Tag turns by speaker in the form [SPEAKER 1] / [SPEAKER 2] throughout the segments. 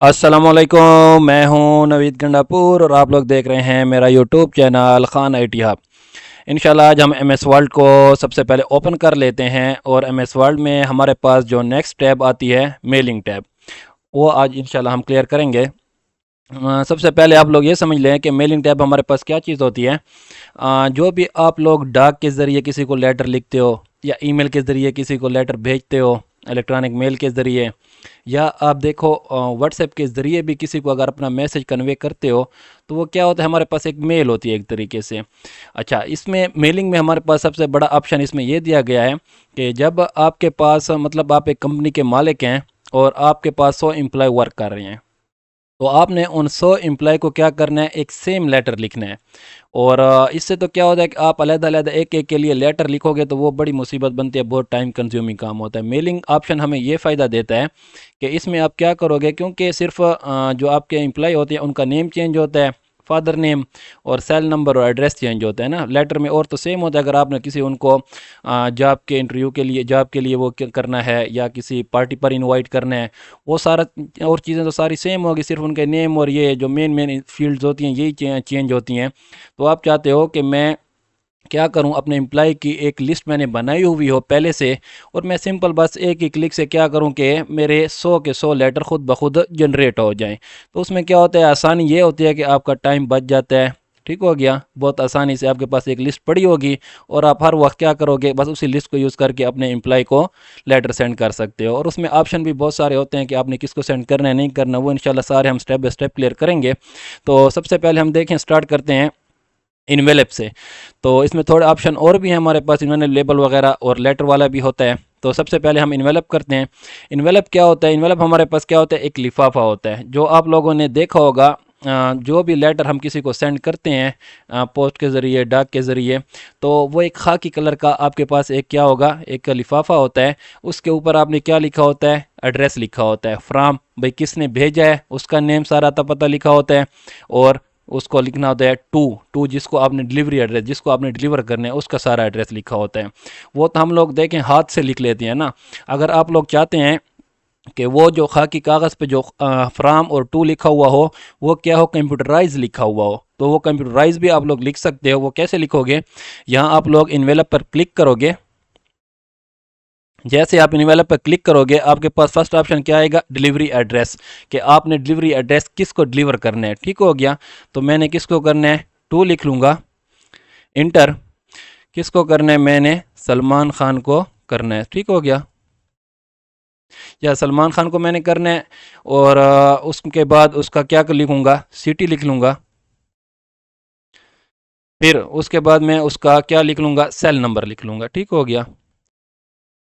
[SPEAKER 1] अस्सलामुअलैकुम, मैं हूं नवीद गंडापुर और आप लोग देख रहे हैं मेरा YouTube channel Khan I T hub. इंशाल्लाह आज हम एम एस वर्ल्ड को सबसे पहले ओपन कर लेते हैं और एम एस वर्ल्ड में हमारे पास जो नेक्स्ट टैब आती है मेलिंग टैब, वो आज इंशाल्लाह हम क्लियर करेंगे। सबसे पहले आप लोग ये समझ लें कि मेलिंग टैब हमारे पास क्या चीज़ होती है। जो भी आप लोग डाक के ज़रिए किसी को लेटर लिखते हो या ईमेल के ज़रिए किसी को लेटर भेजते हो, इलेक्ट्रॉनिक मेल के ज़रिए, या आप देखो व्हाट्सएप के ज़रिए भी किसी को अगर अपना मैसेज कन्वे करते हो, तो वो क्या होता है, हमारे पास एक मेल होती है एक तरीके से। अच्छा, इसमें मेलिंग में हमारे पास सबसे बड़ा ऑप्शन इसमें ये दिया गया है कि जब आपके पास मतलब आप एक कंपनी के मालिक हैं और आपके पास 100 एम्प्लॉय वर्क कर रहे हैं, तो आपने उन 100 एम्प्लॉय को क्या करना है, एक सेम लेटर लिखना है। और इससे तो क्या होता है कि आप अलग-अलग एक-एक के लिए लेटर लिखोगे तो वो बड़ी मुसीबत बनती है, बहुत टाइम कंज्यूमिंग काम होता है। मेलिंग ऑप्शन हमें ये फ़ायदा देता है कि इसमें आप क्या करोगे, क्योंकि सिर्फ़ जो आपके एम्प्लॉय होते हैं उनका नेम चेंज होता है, फादर नेम और सेल नंबर और एड्रेस चेंज होता है ना लेटर में, और तो सेम होता है। अगर आपने किसी उनको जॉब के इंटरव्यू के लिए, जॉब के लिए वो करना है या किसी पार्टी पर इनवाइट करना है, वो सारा और चीज़ें तो सारी सेम होगी, सिर्फ उनके नेम और ये जो मेन मेन फील्ड्स होती हैं यही चेंज होती हैं। तो आप चाहते हो कि मैं क्या करूं, अपने एम्प्लॉय की एक लिस्ट मैंने बनाई हुई हो पहले से, और मैं सिंपल बस एक ही क्लिक से क्या करूं कि मेरे 100 के 100 लेटर खुद ब खुद जनरेट हो जाएं। तो उसमें क्या होता है, आसानी ये होती है कि आपका टाइम बच जाता है। ठीक हो गया, बहुत आसानी से आपके पास एक लिस्ट पड़ी होगी और आप हर वक्त क्या करोगे, बस उसी लिस्ट को यूज़ करके अपने एम्प्लॉय को लेटर सेंड कर सकते हो। और उसमें ऑप्शन भी बहुत सारे होते हैं कि आपने किसको सेंड करना है, नहीं करना, वो इंशाल्लाह सारे हम स्टेप बाय स्टेप क्लियर करेंगे। तो सबसे पहले हम देखें, स्टार्ट करते हैं इनवेलप से। तो इसमें थोड़े ऑप्शन और भी हैं हमारे पास, इन्होंने लेबल वगैरह और लेटर वाला भी होता है। तो सबसे पहले हम इन्वेलप करते हैं। इन्वेलप क्या होता है, इन्वेलप हमारे पास क्या होता है, एक लिफाफा होता है जो आप लोगों ने देखा होगा। जो भी लेटर हम किसी को सेंड करते हैं पोस्ट के ज़रिए, डाक के ज़रिए, तो वो एक खाकी कलर का आपके पास एक क्या होगा, एक लिफाफा होता है। उसके ऊपर आपने क्या लिखा होता है, एड्रेस लिखा होता है, फ्राम भाई किसने भेजा है उसका नेम सारा आता पता लिखा होता है, और उसको लिखना होता है टू टू जिसको आपने डिलीवरी एड्रेस, जिसको आपने डिलीवर करना है उसका सारा एड्रेस लिखा होता है। वो तो हम लोग देखें हाथ से लिख लेते हैं ना। अगर आप लोग चाहते हैं कि वो जो खाकी कागज़ पे जो फ्राम और टू लिखा हुआ हो, वो क्या हो, कंप्यूटराइज लिखा हुआ हो, तो वो कंप्यूटराइज भी आप लोग लिख सकते हो। वो कैसे लिखोगे, यहाँ आप लोग इन्वेलप पर क्लिक करोगे। जैसे आप इनवेलप पर क्लिक करोगे, आपके पास फर्स्ट ऑप्शन क्या आएगा, डिलीवरी एड्रेस, कि आपने डिलीवरी एड्रेस किसको डिलीवर करना है। ठीक हो गया, तो मैंने किसको करना है, टू लिख लूँगा, इंटर। किसको करना है, मैंने सलमान खान को करना है। ठीक हो गया, या सलमान खान को मैंने करना है। और उसके बाद उसका क्या लिखूँगा, सिटी लिख लूँगा। फिर उसके बाद मैं उसका क्या लिख लूँगा, सेल नंबर लिख लूँगा। ठीक हो गया,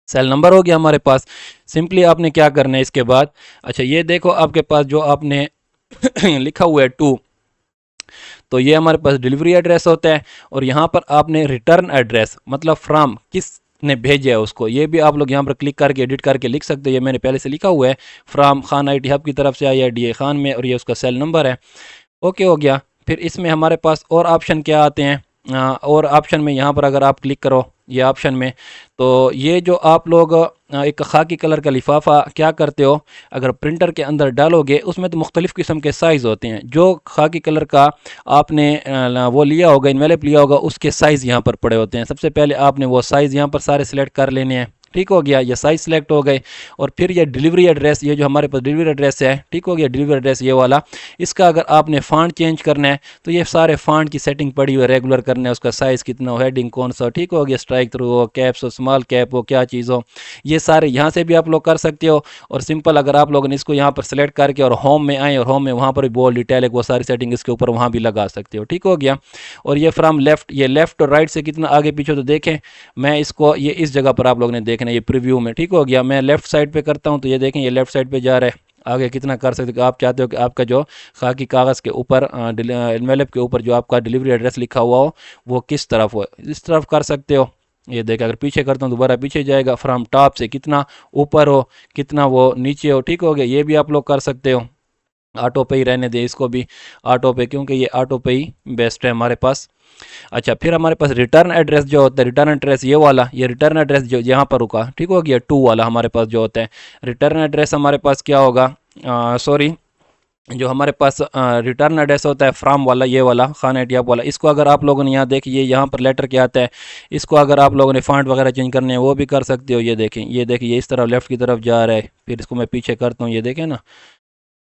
[SPEAKER 1] सेल नंबर हो गया हमारे पास। सिंपली आपने क्या करना है इसके बाद, अच्छा ये देखो आपके पास जो आपने लिखा हुआ है टू, तो ये हमारे पास डिलीवरी एड्रेस होता है। और यहाँ पर आपने रिटर्न एड्रेस मतलब फ्राम किस ने भेजा है उसको, ये भी आप लोग यहाँ पर क्लिक करके एडिट करके लिख सकते हो। ये मैंने पहले से लिखा हुआ है, from Khan I T hub की तरफ से आया है, डी ए खान में, और ये उसका सेल नंबर है। ओके हो गया। फिर इसमें हमारे पास और ऑप्शन क्या आते हैं, और ऑप्शन में यहाँ पर अगर आप क्लिक करो ये ऑप्शन में, तो ये जो आप लोग एक खाकी कलर का लिफाफा क्या करते हो, अगर प्रिंटर के अंदर डालोगे उसमें तो मुख्तलिफ़ किस्म के साइज़ होते हैं। जो खाकी कलर का आपने वो लिया होगा, इन्वेलप लिया होगा, उसके साइज़ यहाँ पर पड़े होते हैं। सबसे पहले आपने वो साइज़ यहाँ पर सारे सिलेक्ट कर लेने हैं। ठीक हो गया, ये साइज सेलेक्ट हो गए। और फिर ये डिलीवरी एड्रेस, ये जो हमारे पास डिलीवरी एड्रेस है, ठीक हो गया, डिलीवरी एड्रेस ये वाला, इसका अगर आपने फ़ॉन्ट चेंज करना है तो ये सारे फ़ॉन्ट की सेटिंग पड़ी हुई है, रेगुलर करना है, उसका साइज़ कितना हो, हेडिंग कौन सा, ठीक हो गया, स्ट्राइक थ्रू हो, कैप्स हो, स्मॉल कैप हो, क्या चीज़ हो, ये सारे यहाँ से भी आप लोग कर सकते हो। और सिंपल अगर आप लोगों ने इसको यहाँ पर सेलेक्ट करके और होम में आए, और होम में वहाँ पर भी बोल्ड इटैलिक वो सारी सेटिंग इसके ऊपर वहाँ भी लगा सकते हो। ठीक हो गया। और ये फ्रॉम लेफ्ट, ये लेफ्ट और राइट से कितना आगे पीछे तो देखें, मैं इसको ये इस जगह पर आप लोगों ने देखना है, ये प्रीव्यू में। ठीक हो गया, मैं लेफ्ट साइड पे करता हूँ तो ये देखें ये लेफ्ट साइड पे जा रहा है। आगे कितना कर सकते हो, आप चाहते हो कि आपका जो खाकी कागज़ के ऊपर एनवेलप के ऊपर जो आपका डिलीवरी एड्रेस लिखा हुआ हो वो किस तरफ हो, इस तरफ कर सकते हो। ये देखें, अगर पीछे करता हूँ दोबारा पीछे जाएगा, फ्रॉम टॉप से कितना ऊपर हो, कितना वो नीचे हो। ठीक हो गया, ये भी आप लोग कर सकते हो। ऑटो पे ही रहने दे इसको भी, ऑटो पे, क्योंकि ये ऑटो पे ही बेस्ट है हमारे पास। अच्छा, फिर हमारे पास रिटर्न एड्रेस जो होता है, रिटर्न एड्रेस ये वाला, ये रिटर्न एड्रेस जो यहाँ पर रुका, ठीक हो गया, टू वाला हमारे पास जो होता है रिटर्न एड्रेस, हमारे पास क्या होगा, सॉरी जो हमारे पास रिटर्न एड्रेस होता है फ्राम वाला, ये वाला खान एटीएफ वाला, इसको अगर आप लोगों ने यहाँ देखिए यहाँ पर लेटर क्या आता है, इसको अगर आप लोगों ने फॉन्ट वगैरह चेंज करने हैं वो भी कर सकते हो। ये देखें, ये देखिए ये इस तरफ लेफ़्ट की तरफ जा रहा है, फिर इसको मैं पीछे करता हूँ, ये देखें ना,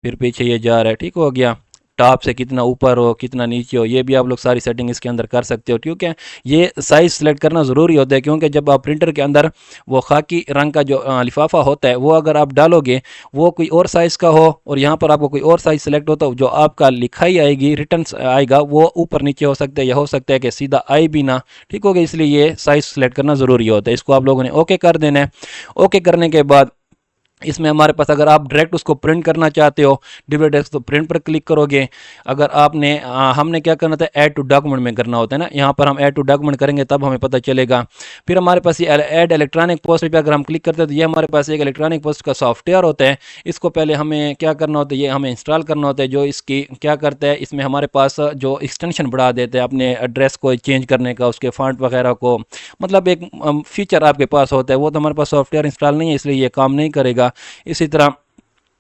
[SPEAKER 1] फिर पीछे ये जा रहा है, ठीक हो गया। टॉप से कितना ऊपर हो कितना नीचे हो, ये भी आप लोग सारी सेटिंग इसके अंदर कर सकते हो, क्योंकि ये साइज़ सेलेक्ट करना ज़रूरी होता है, क्योंकि जब आप प्रिंटर के अंदर वो खाकी रंग का जो लिफाफा होता है वो अगर आप डालोगे, वो कोई और साइज़ का हो और यहाँ पर आपको कोई और साइज़ सेलेक्ट होता हो, जो आपका लिखाई आएगी रिटर्न आएगा वो ऊपर नीचे हो सकता है, या हो सकता है कि सीधा आए भी ना, ठीक हो गया। इसलिए ये साइज़ सेलेक्ट करना ज़रूरी होता है। इसको आप लोगों ने ओके कर देना है। ओके करने के बाद इसमें हमारे पास अगर आप डायरेक्ट उसको प्रिंट करना चाहते हो डिलीवरी डेस्क, तो प्रिंट पर क्लिक करोगे। अगर आपने हमने क्या करना था, ऐड टू डॉक्यूमेंट में करना होता है ना, यहाँ पर हम ऐड टू डॉक्यूमेंट करेंगे तब हमें पता चलेगा। फिर हमारे पास ये ऐड इलेक्ट्रॉनिक पोस्ट पे अगर हम क्लिक करते हैं तो ये हमारे पास एक इलेक्ट्रॉनिक पोस्ट का सॉफ्टवेयर होता है। इसको पहले हमें क्या करना होता है, ये हमें इंस्टॉल करना होता है। जो इसकी क्या करता है, इसमें हमारे पास जो एक्सटेंशन बढ़ा देते हैं अपने एड्रेस को चेंज करने का, उसके फॉन्ट वगैरह को, मतलब एक फीचर आपके पास होता है, वो तो हमारे पास सॉफ्टवेयर इंस्टॉल नहीं है इसलिए ये काम नहीं करेगा। इसी तरह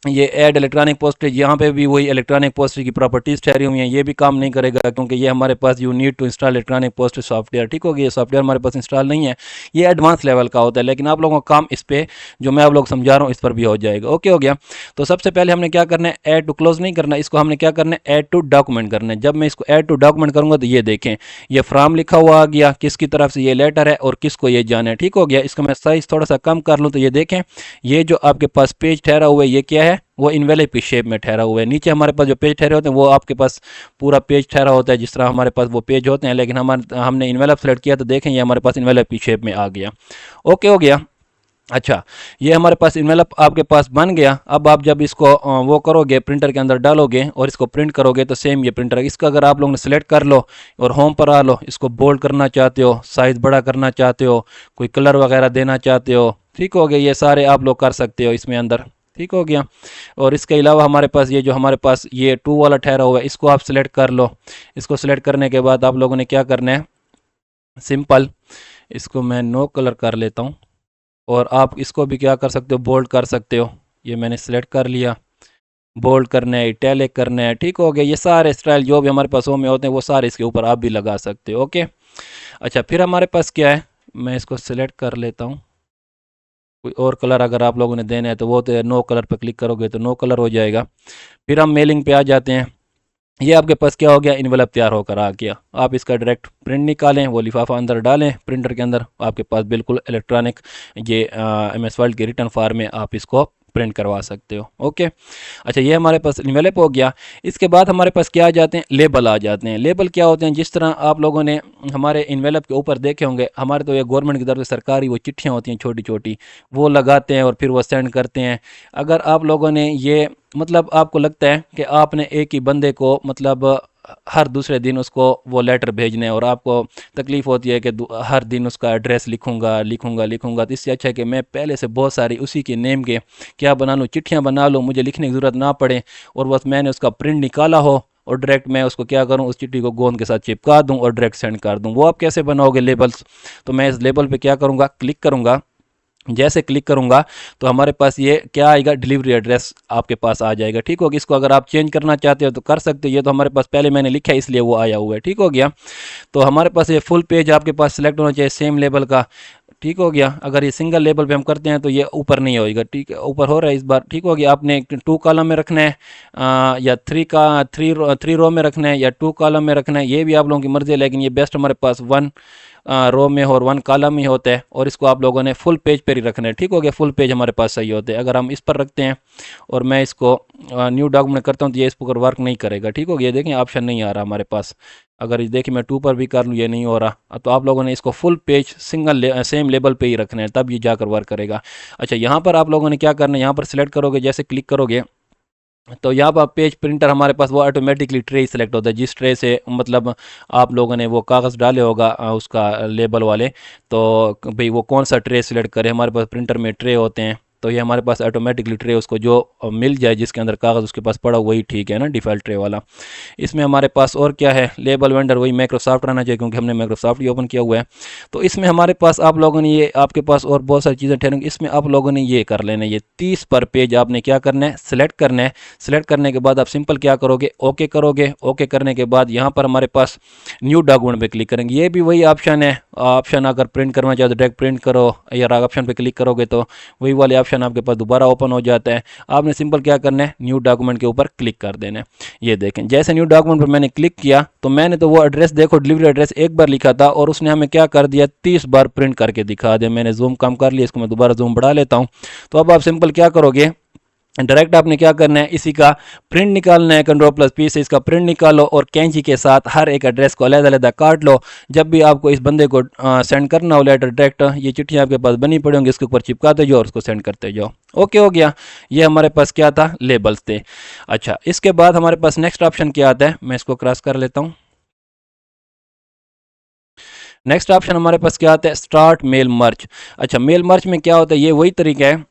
[SPEAKER 1] ये ऐड इलेक्ट्रॉनिक पोस्टेज, यहाँ पे भी वही इलेक्ट्रॉनिक पोस्टेज की प्रॉपर्टीज़ ठहरी हुई हैं, ये भी काम नहीं करेगा क्योंकि ये हमारे पास you need to install electronic postage software, ठीक होगी। ये सॉफ्टवेयर हमारे पास इंस्टॉल नहीं है, ये एडवांस लेवल का होता है, लेकिन आप लोगों का काम इस पर जो मैं आप लोग समझा रहा हूँ इस पर भी हो जाएगा। ओके हो गया। तो सबसे पहले हमने क्या करना है, ऐड टू क्लोज नहीं करना, इसको हमने क्या करना है, ऐड टू डॉक्यूमेंट करना है। जब मैं इसको ऐड टू डॉक्यूमेंट करूँगा तो ये देखें, ये फ्राम लिखा हुआ आ गया, किसकी तरफ से ये लेटर है और किसको ये जाना है, ठीक हो गया। इसको मैं साइज़ थोड़ा सा कम कर लूँ तो ये देखें, ये जो आपके पास पेज ठहरा हुआ है ये क्या है, वो इनवेलप की शेप में ठहरा हुआ है। नीचे हमारे पास जो पेज ठहरे होते हैं वो आपके पास पूरा पेज ठहरा होता है, जिस तरह हमारे पास वो पेज होते हैं, लेकिन हमने इनवेलप सेलेक्ट किया तो देखें ये हमारे पास इनवेलप की शेप में आ गया। ओके हो गया। अच्छा, ये हमारे पास इनवेलप आपके पास बन गया। अब आप जब इसको वो करोगे प्रिंटर के अंदर डालोगे और इसको प्रिंट करोगे तो सेम ये प्रिंटर, इसका अगर आप लोगों ने सेलेक्ट कर लो और होम पर आ लो, इसको बोल्ड करना चाहते हो, साइज़ बड़ा करना चाहते हो, कोई कलर वगैरह देना चाहते हो, ठीक हो गया, ये सारे आप लोग कर सकते हो इसमें अंदर, ठीक हो गया। और इसके अलावा हमारे पास ये जो हमारे पास ये टू वाला ठहरा हुआ है इसको आप सेलेक्ट कर लो। इसको सेलेक्ट करने के बाद आप लोगों ने क्या करना है, सिंपल इसको मैं नो कलर कर लेता हूँ और आप इसको भी क्या कर सकते हो, बोल्ड कर सकते हो। ये मैंने सेलेक्ट कर लिया, बोल्ड करना है, इटैलिक करना है, ठीक हो गया। ये सारे स्टाइल जो भी हमारे पास होम में होते हैं वो सारे इसके ऊपर आप भी लगा सकते हो। ओके। अच्छा, फिर हमारे पास क्या है, मैं इसको सेलेक्ट कर लेता हूँ। कोई और कलर अगर आप लोगों ने देना है तो वो तो नो कलर पर क्लिक करोगे तो नो कलर हो जाएगा। फिर हम मेलिंग पे आ जाते हैं। ये आपके पास क्या हो गया, इनवेलप तैयार होकर आ गया। आप इसका डायरेक्ट प्रिंट निकालें, वो लिफाफा अंदर डालें प्रिंटर के अंदर, आपके पास बिल्कुल इलेक्ट्रॉनिक ये MS वर्ड के रिटर्न फॉर्म में आप इसको प्रिंट करवा सकते हो। ओके। अच्छा, ये हमारे पास इनवेलप हो गया। इसके बाद हमारे पास क्या आ जाते हैं, लेबल आ जाते हैं। लेबल क्या होते हैं, जिस तरह आप लोगों ने हमारे इनवेलप के ऊपर देखे होंगे, हमारे तो ये गवर्नमेंट की तरफ से सरकारी वो चिट्ठियाँ होती हैं छोटी छोटी, वो लगाते हैं और फिर वो सेंड करते हैं। अगर आप लोगों ने ये मतलब आपको लगता है कि आपने एक ही बंदे को मतलब हर दूसरे दिन उसको वो लेटर भेजने, और आपको तकलीफ़ होती है कि हर दिन उसका एड्रेस लिखूंगा लिखूंगा लिखूंगा, तो इससे अच्छा है कि मैं पहले से बहुत सारी उसी के नेम के क्या बना लूँ, चिट्ठियाँ बना लूँ, मुझे लिखने की ज़रूरत ना पड़े, और बस मैंने उसका प्रिंट निकाला हो और डायरेक्ट मैं उसको क्या करूँ, उस चिट्ठी को गोंद के साथ चिपका दूँ और डायरेक्ट सेंड कर दूँ। वो आप कैसे बनाओगे लेबल्स, तो मैं इस लेबल पे क्या करूँगा, क्लिक करूँगा। जैसे क्लिक करूंगा तो हमारे पास ये क्या आएगा, डिलीवरी एड्रेस आपके पास आ जाएगा, ठीक होगा। इसको अगर आप चेंज करना चाहते हो तो कर सकते हो, ये तो हमारे पास पहले मैंने लिखा है इसलिए वो आया हुआ है, ठीक हो गया। तो हमारे पास ये फुल पेज आपके पास सिलेक्ट होना चाहिए सेम लेवल का, ठीक हो गया। अगर ये सिंगल लेबल पे हम करते हैं तो ये ऊपर नहीं होएगा, ठीक है, ऊपर हो रहा है इस बार, ठीक हो गया। आपने 2 कॉलम में रखना है या 3 रो में रखना है या 2 कॉलम में रखना है, ये भी आप लोगों की मर्जी है, लेकिन ये बेस्ट हमारे पास 1 रो में और 1 कॉलम ही होता है, और इसको आप लोगों ने फुल पेज पर ही रखना है, ठीक हो गया। फुल पेज हमारे पास सही होते हैं। अगर हम इस पर रखते हैं और मैं इसको न्यू डॉक्यूमेंट करता हूँ तो ये इस पर वर्क नहीं करेगा, ठीक हो गया। देखें ऑप्शन नहीं आ रहा हमारे पास। अगर ये देखिए मैं 2 पर भी कर लूँ ये नहीं हो रहा, तो आप लोगों ने इसको फुल पेज सेम लेवल पे ही रखना है, तब ये जाकर वर्क करेगा। अच्छा, यहाँ पर आप लोगों ने क्या करना है, यहाँ पर सिलेक्ट करोगे, जैसे क्लिक करोगे तो यहाँ पर पेज प्रिंटर हमारे पास वो ऑटोमेटिकली ट्रे सेलेक्ट होता है, जिस ट्रे से मतलब आप लोगों ने वो कागज़ डाले होगा उसका लेबल वाले, तो भाई वो कौन सा ट्रे सेलेक्ट करें, हमारे पास प्रिंटर में ट्रे होते हैं, तो ये हमारे पास ऑटोमेटिकली ट्रे उसको जो मिल जाए जिसके अंदर कागज़ उसके पास पड़ा वही ठीक है ना, डिफ़ॉल्ट ट्रे वाला। इसमें हमारे पास और क्या है, लेबल वेंडर वही माइक्रोसॉफ्ट रहना चाहिए क्योंकि हमने माइक्रोसॉफ्ट ही ओपन किया हुआ है। तो इसमें हमारे पास आप लोगों ने ये आपके पास और बहुत सारी चीज़ें ठहरेंगी, इसमें आप लोगों ने ये कर लेना है, ये 30 पर पेज आपने क्या करना है, सिलेक्ट करना है। सिलेक्ट करने के बाद आप सिंपल क्या करोगे, ओके करोगे। ओके करने के बाद यहाँ पर हमारे पास न्यू डॉक्यूमेंट पे क्लिक करेंगे। ये भी वही ऑप्शन है, ऑप्शन अगर प्रिंट करना चाहो तो डायरेक्ट प्रिंट करो, या ऑप्शन पे क्लिक करोगे तो वही वाले ऑप्शन आपके पास दोबारा ओपन हो जाता है। आपने सिंपल क्या करना है, न्यू डॉक्यूमेंट के ऊपर क्लिक कर देना है। ये देखें, जैसे न्यू डॉक्यूमेंट पर मैंने क्लिक किया तो मैंने तो वो एड्रेस देखो, डिलीवरी एड्रेस एक बार लिखा था और उसने हमें क्या कर दिया, 30 बार प्रिंट करके दिखा दिया। मैंने जूम कम कर लिया, इसको मैं दोबारा जूम बढ़ा लेता हूँ। तो अब आप सिंपल क्या करोगे, डायरेक्ट आपने क्या करना है, इसी का प्रिंट निकालना है, Ctrl+P से इसका प्रिंट निकालो और कैंची के साथ हर एक एड्रेस को अलग-अलग काट लो। जब भी आपको इस बंदे को सेंड करना हो लेटर डायरेक्ट, ये चिट्ठियाँ आपके पास बनी पड़ी होंगी, इसके ऊपर चिपकाते जाओ और उसको सेंड करते जाओ। ओके हो गया। ये हमारे पास क्या था, लेबल्स थे। अच्छा, इसके बाद हमारे पास नेक्स्ट ऑप्शन क्या आता है, मैं इसको क्रॉस कर लेता हूँ। नेक्स्ट ऑप्शन हमारे पास क्या आता है, स्टार्ट मेल मर्ज। अच्छा, मेल मर्ज में क्या होता है, ये वही तरीका है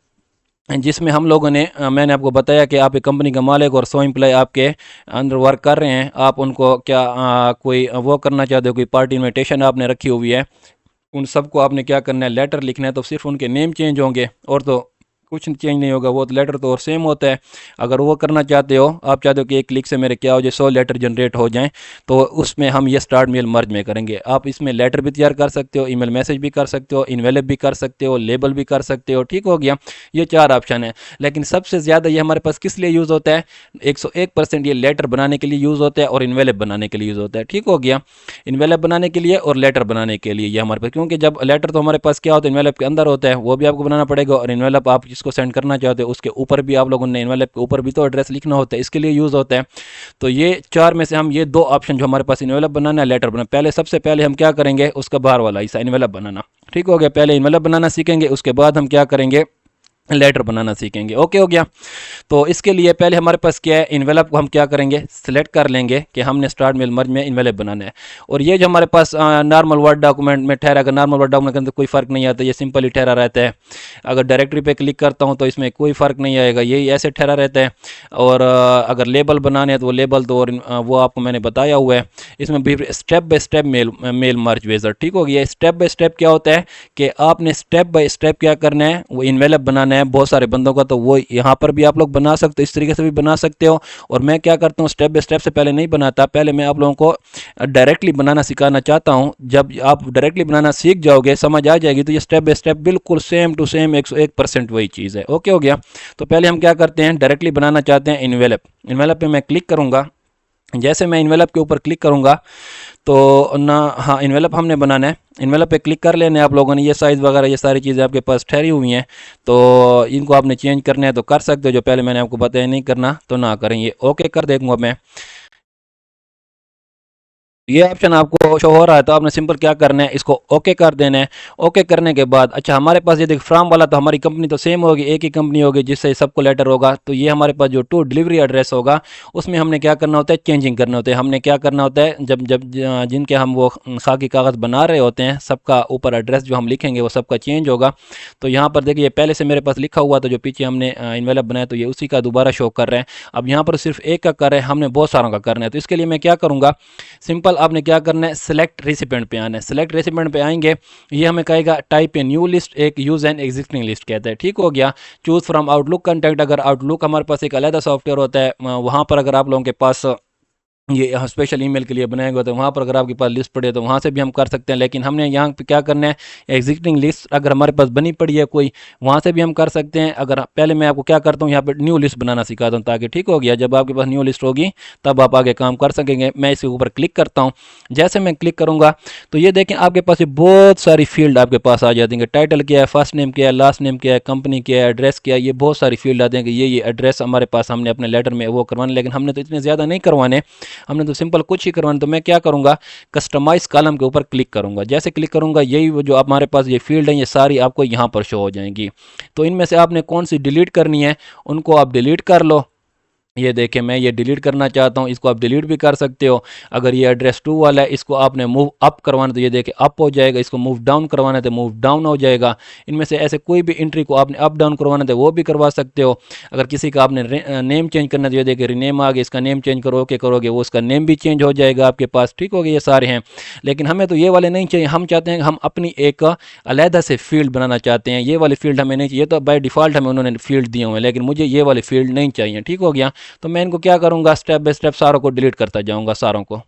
[SPEAKER 1] जिसमें हम लोगों ने मैंने आपको बताया कि आप एक कंपनी का मालिक और 100 एम्प्लॉय आपके अंदर वर्क कर रहे हैं। आप उनको क्या कोई वो करना चाहते हो, कोई पार्टी इन्विटेशन आपने रखी हुई है, उन सबको आपने क्या करना है, लेटर लिखना है। तो सिर्फ उनके नेम चेंज होंगे और तो कुछ चेंज नहीं होगा, वो तो लेटर तो और सेम होता है। अगर वो करना चाहते हो, आप चाहते हो कि एक क्लिक से मेरे क्या हो जाए, 100 लेटर जनरेट हो जाएं, तो उसमें हम ये स्टार्ट मेल मर्ज में करेंगे। आप इसमें लेटर भी तैयार कर सकते हो, ईमेल मैसेज भी कर सकते हो, इनवेलप भी कर सकते हो, लेबल भी कर सकते हो। ठीक हो गया, ये 4 ऑप्शन है। लेकिन सबसे ज़्यादा ये हमारे पास किस लिए यूज़ होता है, 101% ये लेटर बनाने के लिए यूज़ होता है और इनवेलप बनाने के लिए यूज़ होता है। ठीक हो गया, इनवेलप बनाने के लिए और लेटर बनाने के लिए ये हमारे पास, क्योंकि जब लेटर तो हमारे पास क्या होता है, इनवेलप के अंदर होता है, वो भी आपको बनाना पड़ेगा, और इनवेलप आप जिसको सेंड करना चाहते हो उसके ऊपर भी आप लोगों ने, इनवेलप के ऊपर भी तो एड्रेस लिखना होता है, इसके लिए यूज़ होता है। तो ये 4 में से हम ये 2 ऑप्शन जो हमारे पास, इनवेलप बनाना है, लेटर बनाना, पहले सबसे पहले हम क्या करेंगे, उसका बाहर वाला हिस्सा इनवेलप बनाना। ठीक हो गया, पहले इनवेलप बनाना सीखेंगे, उसके बाद हम क्या करेंगे, लेटर बनाना सीखेंगे। ओके हो गया। तो इसके लिए पहले हमारे पास क्या है, इन्वेलप को हम क्या करेंगे, सिलेक्ट कर लेंगे कि हमने स्टार्ट मेल मर्ज में इन्वेलप बनाना है। और ये जो हमारे पास नॉर्मल वर्ड डॉक्यूमेंट में ठहरा, अगर नॉर्मल वर्ड डॉक्यूमेंट के अंदर कोई फ़र्क नहीं आता, ये सिंपल ही ठहरा रहता है। अगर डायरेक्टरी पे क्लिक करता हूँ तो इसमें कोई फ़र्क नहीं आएगा, यही ऐसे ठहरा रहता है। और अगर लेबल बनाने हैं तो वो लेबल तो और वो आपको मैंने बताया हुआ है। इसमें भी step by step mail merge wizard. ठीक हो गया। स्टेप बाय स्टेप क्या होता है कि आपने स्टेप बाय स्टेप क्या करना है, वो इन्वेलप बनाना है बहुत सारे बंदों का, तो वो यहाँ पर भी आप लोग बना सकते हो, इस तरीके से भी बना सकते हो। और मैं क्या करता हूँ, स्टेप बाय स्टेप से पहले नहीं बनाता, पहले मैं आप लोगों को डायरेक्टली बनाना सिखाना चाहता हूँ। जब आप डायरेक्टली बनाना सीख जाओगे, समझ आ जाएगी, तो ये स्टेप बाय स्टेप बिल्कुल सेम टू सेम 101% वही चीज़ है। ओके हो गया। तो पहले हम क्या करते हैं, डायरेक्टली बनाना चाहते हैं इन्वेलप। इन्वेलप पे मैं क्लिक करूँगा। जैसे मैं इन्वेलप के ऊपर क्लिक करूँगा तो ना, हाँ, इन्वेलप हमने बनाना है, इन्वेलप पे क्लिक कर लेने आप लोगों ने। ये साइज़ वगैरह ये सारी चीज़ें आपके पास ठहरी हुई हैं, तो इनको आपने चेंज करना है तो कर सकते हो, जो पहले मैंने आपको बताया नहीं करना तो ना करें। ये ओके कर देंगे मैं। ये ऑप्शन आपको शो हो रहा है, तो आपने सिंपल क्या करना है, इसको ओके कर देना है। ओके करने के बाद अच्छा, हमारे पास ये देख फ्रॉम वाला, तो हमारी कंपनी तो सेम होगी, एक ही कंपनी होगी जिससे सबको लेटर होगा। तो ये हमारे पास जो टू डिलीवरी एड्रेस होगा उसमें हमने क्या करना होता है, चेंजिंग करना होता है। हमने क्या करना होता है, जब जब जिनके हम वो खाकी कागज़ बना रहे होते हैं, सबका ऊपर एड्रेस जो हम लिखेंगे वो सबका चेंज होगा। तो यहाँ पर देखिए पहले से मेरे पास लिखा हुआ, तो जो पीछे हमने इन्वेलप बनाया तो ये उसी का दोबारा शो कर रहे हैं। अब यहाँ पर सिर्फ एक का कर रहे हैं, हमने बहुत सारों का करना है। तो इसके लिए मैं क्या करूँगा, सिंपल आपने क्या करना है, सेलेक्ट रेसिपेंट पे आना है। सेलेक्ट रेसिपेंट पे आएंगे, ये हमें कहेगा टाइप ए न्यू लिस्ट, एक यूज एंड एग्जिस्टिंग लिस्ट कहता है। ठीक हो गया। चूज फ्रॉम आउटलुक कॉन्टैक्ट, अगर आउटलुक हमारे पास एक अलग सॉफ्टवेयर होता है, वहाँ पर अगर आप लोगों के पास ये स्पेशल ईमेल के लिए बनाए गए, तो वहाँ पर अगर आपके पास लिस्ट पड़ी है तो वहाँ से भी हम कर सकते हैं। लेकिन हमने यहाँ पे क्या करना है, एग्जिस्टिंग लिस्ट अगर हमारे पास बनी पड़ी है कोई, वहाँ से भी हम कर सकते हैं। अगर पहले मैं आपको क्या करता हूँ, यहाँ पे न्यू लिस्ट बनाना सिखाता हूँ, ताकि ठीक हो गया, जब आपके पास न्यू लिस्ट होगी तब आप आगे काम कर सकेंगे। मैं इसके ऊपर क्लिक करता हूँ। जैसे मैं क्लिक करूँगा तो ये देखें आपके पास ये बहुत सारी फील्ड आपके पास आ जाती हैं। टाइटल क्या है, फर्स्ट नेम क्या है, लास्ट नेम क्या है, कंपनी क्या है, एड्रेस क्या है, ये बहुत सारी फील्ड आती हैं कि ये एड्रेस हमारे पास हमने अपने लेटर में वो करवाने। लेकिन हमने तो इतने ज़्यादा नहीं करवाने, हमने तो सिंपल कुछ ही करवाना। तो मैं क्या करूंगा, कस्टमाइज कॉलम के ऊपर क्लिक करूंगा। जैसे क्लिक करूंगा, यही जो हमारे पास ये फील्ड है ये सारी आपको यहाँ पर शो हो जाएंगी। तो इनमें से आपने कौन सी डिलीट करनी है, उनको आप डिलीट कर लो। ये देखें मैं ये डिलीट करना चाहता हूँ, इसको आप डिलीट भी कर सकते हो। अगर ये एड्रेस 2 वाला है, इसको आपने मूव अप करवाना तो ये देखें अप हो जाएगा, इसको मूव डाउन करवाना है तो मूव डाउन हो जाएगा। इनमें से ऐसे कोई भी एंट्री को आपने अप डाउन करवाना है तो वो भी करवा सकते हो। अगर किसी का आपने नेम चेंज करना है तो ये देखें रीनेम आ गया, इसका नेम चेंज करो, ओके करोगे वो उसका नेम भी चेंज हो जाएगा आपके पास। ठीक हो गया, ये सारे हैं। लेकिन हमें तो ये वाले नहीं चाहिए, हम चाहते हैं कि हम अपनी एक अलहदा से फील्ड बनाना चाहते हैं। ये वाली फील्ड हमें नहीं चाहिए, तो बाय डिफ़ॉल्ट हमें उन्होंने फील्ड दिए हुए हैं, लेकिन मुझे ये वाली फील्ड नहीं चाहिए। ठीक हो गया, तो मैं इनको क्या करूँगा, स्टेप बाय स्टेप सारों को डिलीट करता जाऊँगा, सारों को।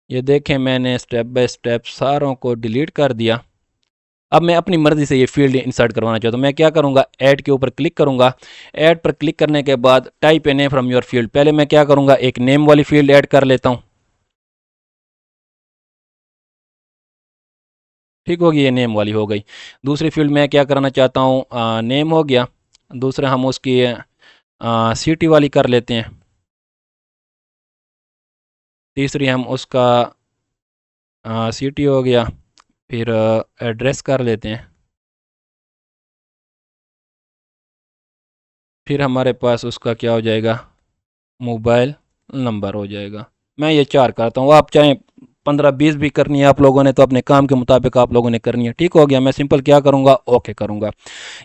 [SPEAKER 1] ये देखें मैंने स्टेप बाय स्टेप सारों को डिलीट कर दिया। अब मैं अपनी मर्ज़ी से ये फील्ड इंसर्ट करवाना चाहता हूँ। मैं क्या करूँगा, ऐड के ऊपर क्लिक करूँगा। ऐड पर क्लिक करने के बाद type a name from your field, पहले मैं क्या करूँगा, एक नेम वाली फील्ड ऐड कर लेता हूँ। ठीक होगी, ये नेम वाली हो गई। दूसरी फील्ड मैं क्या करना चाहता हूँ, नेम हो गया। दूसरा हम उसकी सिटी वाली कर लेते हैं। तीसरी हम उसका सिटी हो गया। फिर एड्रेस कर लेते हैं। फिर हमारे पास उसका क्या हो जाएगा, मोबाइल नंबर हो जाएगा। मैं ये 4 करता हूँ, आप चाहें 15-20 भी करनी है आप लोगों ने, तो अपने काम के मुताबिक आप लोगों ने करनी है। ठीक हो गया, मैं सिंपल क्या करूँगा, ओके करूँगा।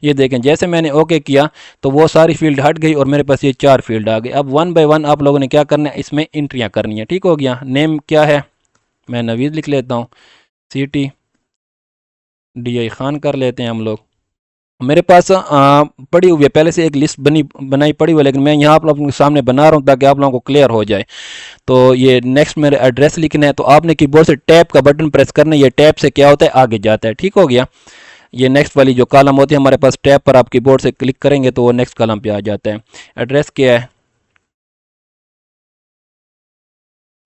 [SPEAKER 1] ये देखें जैसे मैंने ओके किया तो वो सारी फील्ड हट गई और मेरे पास ये 4 फील्ड आ गई। अब वन बाय वन आप लोगों ने क्या करना है, इसमें एंट्रियाँ करनी है। ठीक हो गया, नेम क्या है, मैं नवीद लिख लेता हूँ। सिटी DI खान कर लेते हैं हम लोग। मेरे पास पड़ी हुई है पहले से एक लिस्ट बनाई पड़ी हुई है, लेकिन मैं यहाँ आप लोगों के सामने बना रहा हूँ ताकि आप लोगों को क्लियर हो जाए। तो ये नेक्स्ट मेरे एड्रेस लिखना है, तो आपने कीबोर्ड से टैब का बटन प्रेस करना है। ये टैब से क्या होता है, आगे जाता है। ठीक हो गया, ये नेक्स्ट वाली जो कॉलम होती है हमारे पास, टैब पर आप कीबोर्ड से क्लिक करेंगे तो वो नेक्स्ट कॉलम पे आ जाता है। एड्रेस क्या है,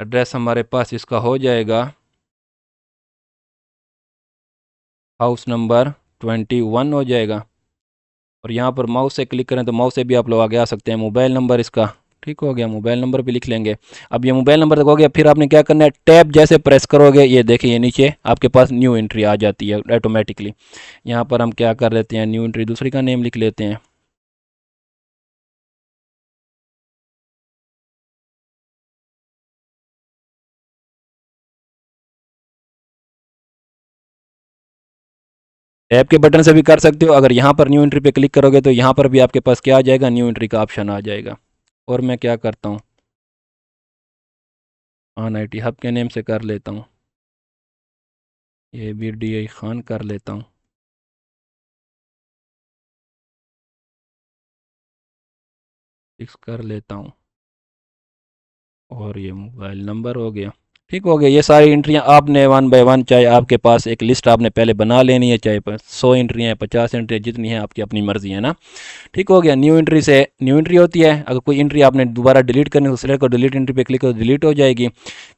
[SPEAKER 1] एड्रेस हमारे पास इसका हो जाएगा हाउस नंबर 21 हो जाएगा। और यहाँ पर माउस से क्लिक करें तो माउस से भी आप लोग आगे आ सकते हैं। मोबाइल नंबर इसका, ठीक हो गया, मोबाइल नंबर भी लिख लेंगे। अब ये मोबाइल नंबर तक हो गया, फिर आपने क्या करना है, टैब जैसे प्रेस करोगे ये देखिए ये नीचे आपके पास न्यू एंट्री आ जाती है ऑटोमेटिकली। यहाँ पर हम क्या कर लेते हैं, न्यू एंट्री दूसरी का नेम लिख लेते हैं। टैब के बटन से भी कर सकते हो। अगर यहाँ पर न्यू एंट्री पे क्लिक करोगे तो यहाँ पर भी आपके पास क्या आ जाएगा, न्यू एंट्री का ऑप्शन आ जाएगा। और मैं क्या करता हूँ, IIT हब के नेम से कर लेता हूँ, ये भी DI खान कर लेता हूँ। फिक्स कर लेता हूँ और ये मोबाइल नंबर हो गया। ठीक हो गया, ये सारी एंट्रियां आपने वन बाय वन, चाहे आपके पास एक लिस्ट आपने पहले बना लेनी है, चाहे 100 एंट्री हैं, 50 एंट्री जितनी है आपकी अपनी मर्जी है ना। ठीक हो गया, न्यू एंट्री से न्यू एंट्री होती है। अगर कोई एंट्री आपने दोबारा डिलीट करनी है तो सिलेक्ट करो, डिलीट एंट्री पे क्लिक करो, डिलीट हो जाएगी।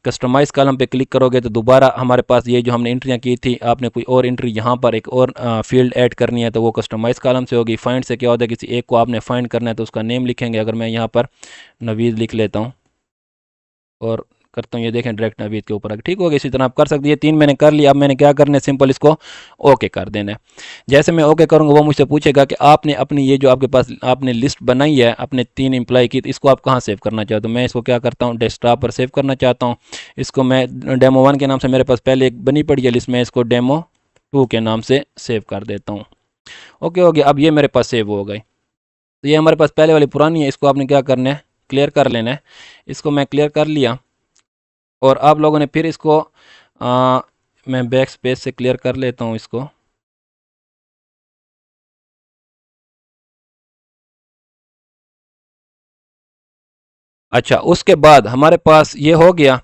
[SPEAKER 1] कस्टमाइज कॉलम पे क्लिक करोगे तो दोबारा हमारे पास ये जो हमने एंट्रियाँ की थी, आपने कोई और एंट्री यहाँ पर एक और फील्ड ऐड करनी है तो वो कस्टमाइज कॉलम से होगी। फाइंड से क्या होता है, किसी एक को आपने फाइंड करना है तो उसका नेम लिखेंगे। अगर मैं यहाँ पर नवीद लिख लेता हूँ और करता हूँ, ये देखें डायरेक्ट नवीद के ऊपर। ठीक हो गया, इसी तरह आप कर सकते हैं। 3 मैंने कर लिया, अब मैंने क्या करना है, सिंपल इसको ओके कर देना है। जैसे मैं ओके करूँगा वो मुझसे पूछेगा कि आपने अपनी ये जो आपके पास आपने लिस्ट बनाई है अपने 3 एम्प्लॉय की, तो इसको आप कहाँ सेव करना चाहते हो। मैं इसको क्या करता हूँ, डेस्कटॉप पर सेव करना चाहता हूँ। इसको मैं डेमो 1 के नाम से मेरे पास पहले एक बनी पड़ी है लिस्ट, में इसको डेमो 2 के नाम से सेव कर देता हूँ। ओके हो गया, अब ये मेरे पास सेव हो गई। तो ये हमारे पास पहले वाली पुरानी है, इसको आपने क्या करना है, क्लियर कर लेना है। इसको मैं क्लियर कर लिया और आप लोगों ने फिर इसको मैं बैक स्पेस से क्लियर कर लेता हूँ इसको। अच्छा, उसके बाद हमारे पास ये हो गया।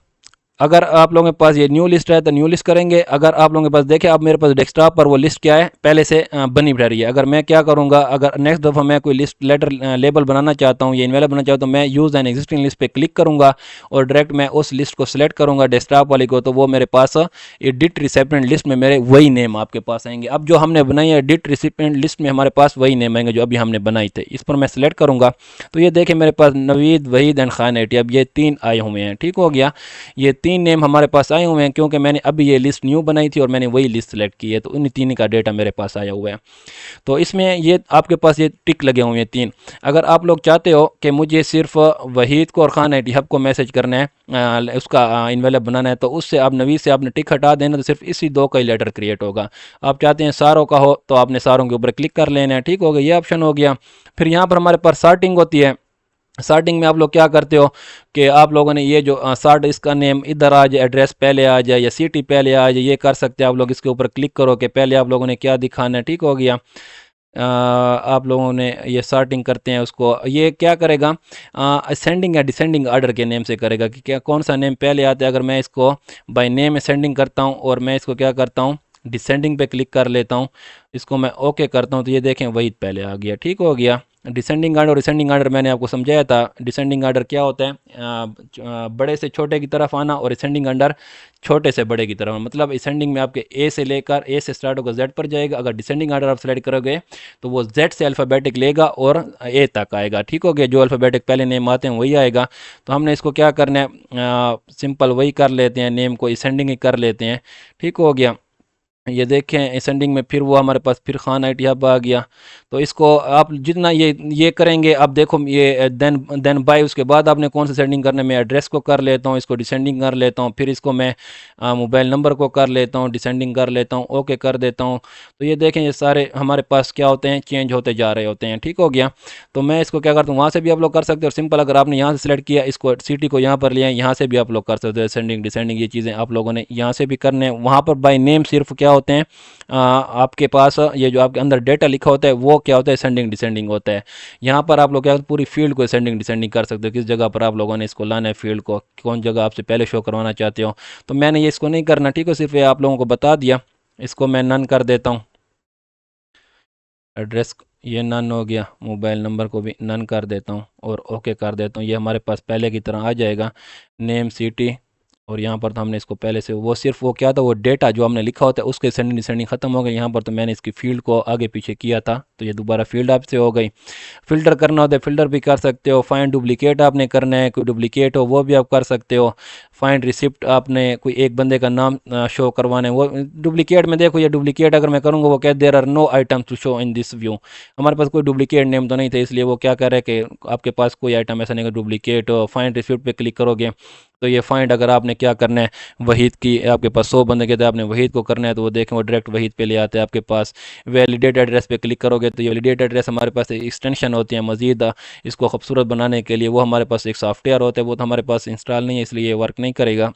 [SPEAKER 1] अगर आप लोगों के पास ये न्यू लिस्ट है तो न्यू लिस्ट करेंगे। अगर आप लोगों के पास देखें, अब मेरे पास डेस्कटॉप पर वो लिस्ट क्या है, पहले से बनी रही है। अगर मैं क्या करूँगा, अगर नेक्स्ट दफ़ा मैं कोई लिस्ट लेटर लेबल बनाना चाहता हूँ, ये इनवेलप बनाना चाहता हूँ, मैं यूज़ एन एग्जिस्टिंग लिस्ट पे क्लिक करूँगा और डायरेक्ट मैं उस लिस्ट को सिलेक्ट करूँगा डेस्कटॉप वाली को, तो वो मेरे पास एडिट रिसिपेंट लिस्ट में मेरे वही नेम आपके पास आएंगे। अब जो हमने बनाई है एडिट रिसिपेंट लिस्ट में हमारे पास वही नेम आएंगे जो अभी हमने बनाई थे। इस पर मैं सिलेक्ट करूँगा तो ये देखें मेरे पास नवीद, वहीद एंड खान 80, अब ये 3 आए हुए हैं। ठीक हो गया, ये 3 तीन नेम हमारे पास आए हुए हैं, क्योंकि मैंने अभी ये लिस्ट न्यू बनाई थी और मैंने वही लिस्ट सेलेक्ट की है, तो उन तीन का डेटा मेरे पास आया हुआ है। तो इसमें ये आपके पास ये टिक लगे हुए हैं तीन। अगर आप लोग चाहते हो कि मुझे सिर्फ वहीद को और खान आई टी हब को मैसेज करना है, उसका इनवेलप बनाना है, तो उससे आप नवीद से आपने टिक हटा देना, तो सिर्फ इसी दो का ही लेटर क्रिएट होगा। आप चाहते हैं सारों का हो तो आपने सारों के ऊपर क्लिक कर लेना है। ठीक हो गया, ये ऑप्शन हो गया। फिर यहाँ पर हमारे पास सार्टिंग होती है। स्टार्टिंग में आप लोग क्या करते हो कि आप लोगों ने ये जो सार्ट इसका नेम इधर आ जाए, एड्रेस पहले आ जाए या सिटी पहले आ जाए, ये कर सकते हैं आप लोग। इसके ऊपर क्लिक करो कि पहले आप लोगों ने क्या दिखाना है। ठीक हो गया, आप लोगों ने ये सॉर्टिंग करते हैं उसको, ये क्या करेगा, असेंडिंग या डिसेंडिंग ऑर्डर के नेम से करेगा कि क्या कौन सा नेम पहले आता है। अगर मैं इसको बाय नेम असेंडिंग करता हूँ और मैं इसको क्या करता हूँ डिसेंडिंग पे क्लिक कर लेता हूँ, इसको मैं ओके करता हूँ, तो ये देखें वही पहले आ गया। ठीक हो गया। डिसेंडिंग आर्डर और डिसेंडिंग आर्डर मैंने आपको समझाया था। डिसेंडिंग आर्डर क्या होता है, बड़े से छोटे की तरफ आना, और असेंडिंग आर्डर छोटे से बड़े की तरफ। मतलब असेंडिंग में आपके ए से लेकर ए से स्टार्ट होकर जेड पर जाएगा। अगर डिसेंडिंग आर्डर आप सेलेक्ट करोगे तो वो जेड से अल्फ़ाबेटिक लेगा और ए तक आएगा। ठीक हो गया, जो अल्फ़ाबेटिक पहले नेम आते हैं वही आएगा। तो हमने इसको क्या करना है, सिंपल वही कर लेते हैं, नेम को असेंडिंग ही कर लेते हैं। ठीक हो गया, ये देखें असेंडिंग में फिर वो हमारे पास फिर खान आई टी हब आ गया। तो इसको आप जितना ये करेंगे, अब देखो ये देन बाय, उसके बाद आपने कौन सा सेंडिंग करना है। मैं एड्रेस को कर लेता हूँ, इसको डिसेंडिंग कर लेता हूँ, फिर इसको मैं मोबाइल नंबर को कर लेता हूँ, डिसेंडिंग कर लेता हूँ, ओके कर देता हूँ। तो ये देखें ये सारे हमारे पास क्या होते हैं, चेंज होते जा रहे होते हैं। ठीक हो गया, तो मैं इसको क्या करता हूँ, वहाँ से भी आप लोग कर सकते हो। और सिंपल अगर आपने यहाँ से सेलेक्ट किया, इसको सिटी को यहाँ पर लिया, यहाँ से भी आप लोग कर सकते हो। असेंडिंग डिसेंडिंग ये चीज़ें आप लोगों ने यहाँ से भी करने हैं। वहाँ पर बाय नेम सिर्फ क्या होते हैं, आपके पास ये जो आपके अंदर डेटा लिखा होता है वो क्या होता है, असेंडिंग डिसेंडिंग होता है। यहाँ पर आप लोग क्या पूरी फील्ड को असेंडिंग डिसेंडिंग कर सकते हो, किस जगह पर आप लोगों ने इसको लाना है, फील्ड को कौन जगह आपसे पहले शो करवाना चाहते हो। तो मैंने ये इसको नहीं करना, ठीक है, सिर्फ ये आप लोगों को बता दिया। इसको मैं नन कर देता हूँ, एड्रेस ये नन हो गया, मोबाइल नंबर को भी नन कर देता हूँ और ओके कर देता हूँ। ये हमारे पास पहले की तरह आ जाएगा, नेम सिटी। और यहाँ पर तो हमने इसको पहले से वो सिर्फ वो क्या था, वो डेटा जो हमने लिखा होता है उसके सेंडिंग डिसेंडिंग खत्म हो गई। यहाँ पर तो मैंने इसकी फील्ड को आगे पीछे किया था, तो ये दोबारा फील्ड आपसे हो गई। फ़िल्टर करना होता है, फ़िल्टर भी कर सकते हो। फाइंड डुप्लीकेट आपने करना है, कोई डुप्लीकेट हो वो भी आप कर सकते हो। फाइंड रिसिप्ट आपने कोई एक बंदे का नाम शो करवाना है, वो डुप्लीकेट में देखो, ये डुप्लीकेट अगर मैं करूँगा वो क्या, there are no items to show in this view. हमारे पास कोई डुप्लीकेट नेम तो नहीं थे, इसलिए वो क्या कर रहा है कि आपके पास कोई आइटम ऐसा नहीं है डुप्लीकेट हो। फाइंड रिसिप्ट पे क्लिक करोगे तो ये फाइंड अगर आपने क्या करना है, वहीद की आपके पास 100 बंदे के थे, आपने वहीद को करना है, तो वो देखें वो डायरेक्ट वहीद पे ले आते हैं आपके पास। वैलिडेट एड्रेस पे क्लिक करोगे तो ये वैलिडेट एड्रेस हमारे पास एक्सटेंशन होती है मज़ीद इसको खूबसूरत बनाने के लिए, वो हमारे पास एक सॉफ्टवेयर होता है, वो तो हमारे पास इंस्टॉल नहीं है, इसलिए ये वर्क नहीं करेगा।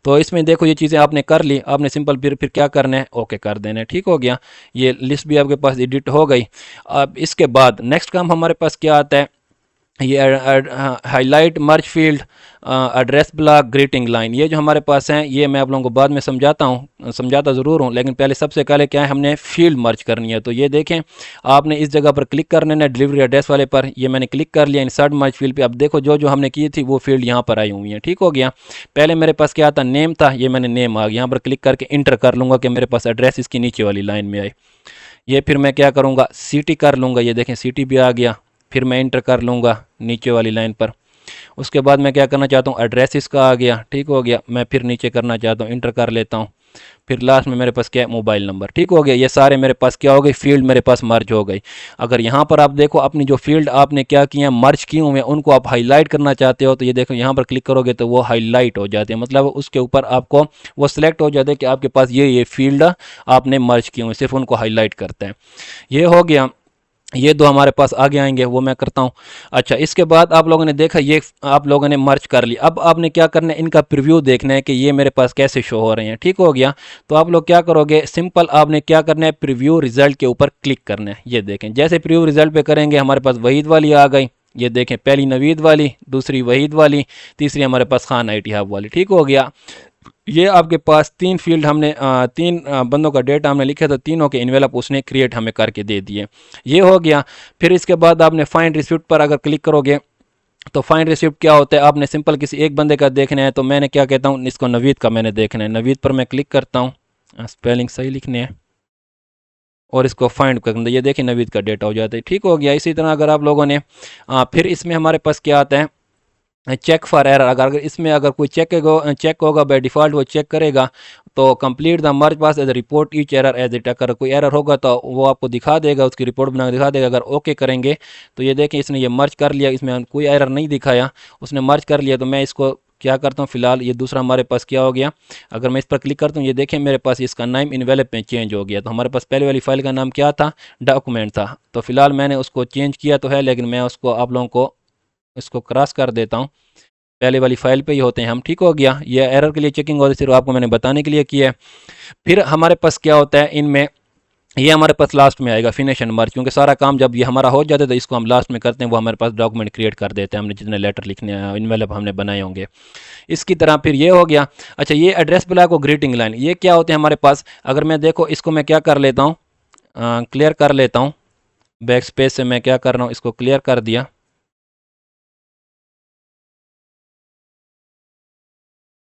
[SPEAKER 1] तो इसमें देखो ये चीज़ें आपने कर ली, आपने सिंपल फिर क्या करना है, ओके कर देना है। ठीक हो गया, ये लिस्ट भी आपके पास एडिट हो गई। अब इसके बाद नेक्स्ट काम हमारे पास क्या आता है, ये हाईलाइट मर्ज field, address block, greeting line, ये जो हमारे पास हैं ये मैं आप लोगों को बाद में समझाता हूँ, समझाता ज़रूर हूँ, लेकिन पहले सबसे पहले क्या है, हमने फील्ड मर्ज करनी है। तो ये देखें आपने इस जगह पर क्लिक करना है डिलीवरी एड्रेस वाले पर, ये मैंने क्लिक कर लिया इंसर्ट मर्ज फील्ड पे। अब देखो जो जो हमने की थी वो फील्ड यहाँ पर आई हुई है। ठीक हो गया, पहले मेरे पास क्या था, नेम था, ये मैंने नेम आ गया, यहाँ पर क्लिक करके इंटर कर लूँगा कि मेरे पास एड्रेस इसकी नीचे वाली लाइन में आए। ये फिर मैं क्या करूँगा, सिटी कर लूँगा, ये देखें सिटी भी आ गया, फिर मैं इंटर कर लूँगा नीचे वाली लाइन पर। उसके बाद मैं क्या करना चाहता हूँ, एड्रेस इसका आ गया। ठीक हो गया, मैं फिर नीचे करना चाहता हूँ, इंटर कर लेता हूँ। फिर लास्ट में मेरे पास क्या है, मोबाइल नंबर। ठीक हो गया, ये सारे मेरे पास क्या हो गई, फील्ड मेरे पास मर्ज हो गई। अगर यहाँ पर आप देखो अपनी जो फील्ड आपने क्या किया, मर्ज की हुए उनको आप हाईलाइट करना चाहते हो, तो ये देखो यहाँ पर क्लिक करोगे तो वो हाईलाइट हो जाते हैं, मतलब उसके ऊपर आपको वो सिलेक्ट हो जाते हैं कि आपके पास ये फील्ड आपने मर्ज किए हुए, सिर्फ उनको हाईलाइट करते हैं। ये हो गया, ये दो हमारे पास आगे आएंगे, वो मैं करता हूँ। अच्छा, इसके बाद आप लोगों ने देखा ये आप लोगों ने मर्ज कर लिया। अब आपने क्या करना है, इनका प्रीव्यू देखना है कि ये मेरे पास कैसे शो हो रहे हैं। ठीक हो गया, तो आप लोग क्या करोगे, सिंपल आपने क्या करना है, प्रीव्यू रिजल्ट के ऊपर क्लिक करना है। ये देखें जैसे प्रीव्यू रिजल्ट पे करेंगे हमारे पास वहीद वाली आ गई। ये देखें पहली नवीद वाली, दूसरी वहीद वाली, तीसरी हमारे पास खान आई टी हब वाली। ठीक हो गया, ये आपके पास तीन फील्ड हमने तीन बंदों का डेटा हमने लिखा था, तीनों के इन्वेलप उसने क्रिएट हमें करके दे दिए। ये हो गया, फिर इसके बाद आपने फाइंड रिसिप्ट पर अगर क्लिक करोगे तो फाइंड रिसिप्ट क्या होता है, आपने सिंपल किसी एक बंदे का देखना है। तो मैंने क्या कहता हूँ, इसको नवीद का मैंने देखना है, नवीद पर मैं क्लिक करता हूँ, स्पेलिंग सही लिखने हैं और इसको फाइंड करना, ये देखिए नवीद का डेटा हो जाता है। ठीक हो गया, इसी तरह अगर आप लोगों ने फिर इसमें हमारे पास क्या आता है, चेक फॉर एरर, अगर इसमें अगर कोई चेक होगा बाय डिफ़ॉल्ट वो चेक करेगा, तो complete the merge pass as report each error as it, अगर कोई एरर होगा तो वो आपको दिखा देगा, उसकी रिपोर्ट बना के दिखा देगा। अगर ओके करेंगे तो ये देखें इसने ये मर्ज कर लिया, इसमें कोई एरर नहीं दिखाया, उसने मर्ज कर लिया। तो मैं इसको क्या करता हूँ, फिलहाल ये दूसरा हमारे पास क्या हो गया, अगर मैं इस पर क्लिक करता हूँ, ये देखें मेरे पास इसका नाम इनवेलप में चेंज हो गया। तो हमारे पास पहले वाली फाइल का नाम क्या था, डॉक्यूमेंट था। तो फिलहाल मैंने उसको चेंज किया तो है, लेकिन मैं उसको आप लोगों को इसको क्रॉस कर देता हूँ, पहले वाली फाइल पे ही होते हैं हम। ठीक हो गया, ये एरर के लिए चेकिंग होती है, सिर्फ आपको मैंने बताने के लिए किया है। फिर हमारे पास क्या होता है इनमें, ये हमारे पास लास्ट में आएगा फिनिश एंड मर्ज, क्योंकि सारा काम जब ये हमारा हो जाता है तो इसको हम लास्ट में करते हैं, वो हमारे पास डॉक्यूमेंट क्रिएट कर देते हैं, हमने जितने लेटर लिखने हैं इनवेलप हमने बनाए होंगे। इसकी तरह फिर ये हो गया। अच्छा, ये एड्रेस ब्लॉक और ग्रीटिंग लाइन, ये क्या होते हैं हमारे पास, अगर मैं देखो इसको मैं क्या कर लेता हूँ, क्लियर कर लेता हूँ, बैक स्पेस से मैं क्या कर रहा हूँ, इसको क्लियर कर दिया।